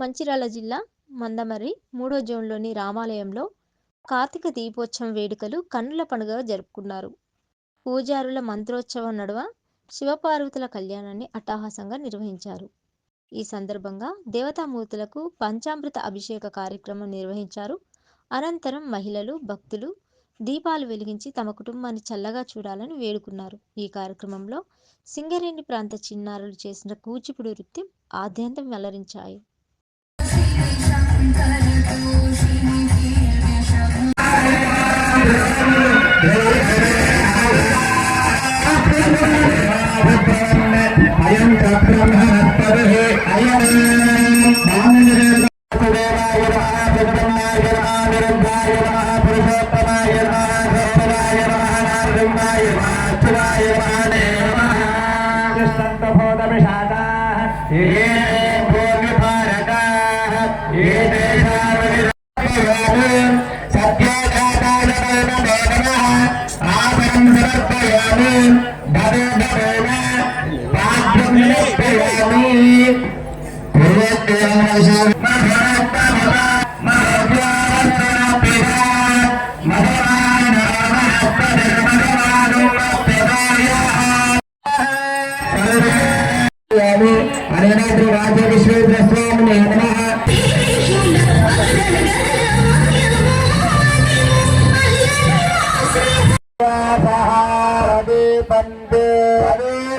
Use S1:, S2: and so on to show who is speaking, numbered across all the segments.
S1: మంచిర్యాల జిల్లా మందమర్రి 3వ జోన్లోని రామాలయంలో కార్తీక దీపోత్సవం వేడుకలు కన్నుల పండుగగా జరుపుకున్నారు. పూజారుల మంత్రోత్సవం నడుమ శివపార్వతుల కళ్యాణాన్ని అట్టహాసంగా నిర్వహించారు. ఈ సందర్భంగా దేవతామూర్తులకు పంచామృత అభిషేక కార్యక్రమం నిర్వహించారు. అనంతరం మహిళలు, భక్తులు దీపాలు వెలిగించి తమ కుటుంబాన్ని చల్లగా చూడాలని వేడుకున్నారు. ఈ కార్యక్రమంలో సింగరేణి ప్రాంత చిన్నారులు చేసిన కూచిపూడి నృత్యం ఆద్యంతం అలరించాయి.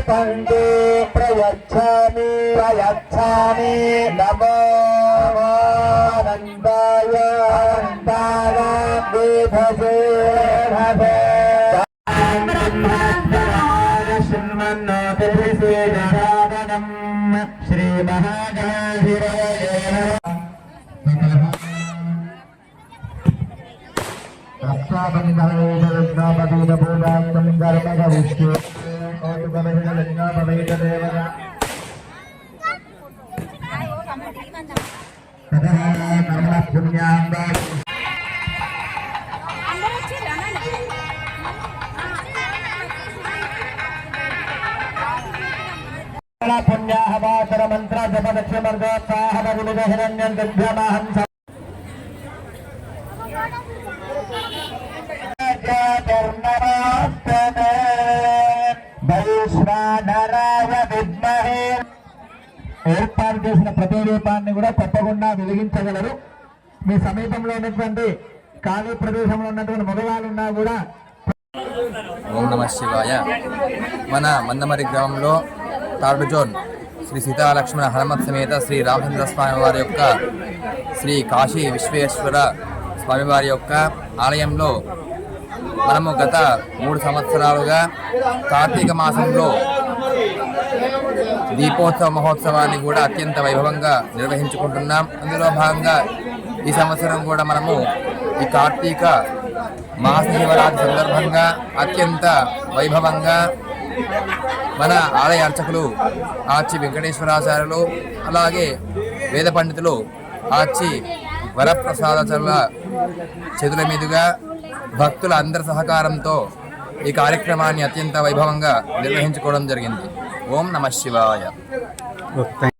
S2: पंडे प्रयच्छामि नमो आनन्दाय विभजे भवे श्री महागणाधिराय पुण्याहवाचर मंत्र जप दक्ष हिरण्यं दिव्यमाहं ఏర్పాటు చేసిన ప్రతి దీపాన్ని కూడా తప్పకుండా వెలిగించగలరు. మీ సమీపంలో ఉన్నటువంటి ఖాళీ ప్రదేశంలో ఉన్నటువంటి మగవాళ్ళు ఉన్నా కూడా.
S3: ఓం నమః శివాయ. మన మందమరి గ్రామంలో 3rd జోన్ శ్రీ సీతాలక్ష్మణ హనుమత్ సమేత శ్రీ రామచంద్ర స్వామి వారి యొక్క శ్రీ కాశీ విశ్వేశ్వర స్వామివారి యొక్క ఆలయంలో మనము గత 3 సంవత్సరాలుగా కార్తీక మాసంలో దీపోత్సవ మహోత్సవాన్ని కూడా అత్యంత వైభవంగా నిర్వహించుకుంటున్నాం. అందులో భాగంగా ఈ సంవత్సరం కూడా మనము ఈ కార్తీక మాస శివరాత్రి సందర్భంగా అత్యంత వైభవంగా మన ఆలయ అర్చకులు ఆచి వెంకటేశ్వరాచార్యులు, అలాగే వేద పండితులు ఆచి వరప్రసాదాచార్యుల చేతుల మీదుగా భక్తుల అందరి సహకారంతో ఈ కార్యక్రమాన్ని అత్యంత వైభవంగా నిర్వహించుకోవడం జరిగింది. ఓం నమః శివాయ.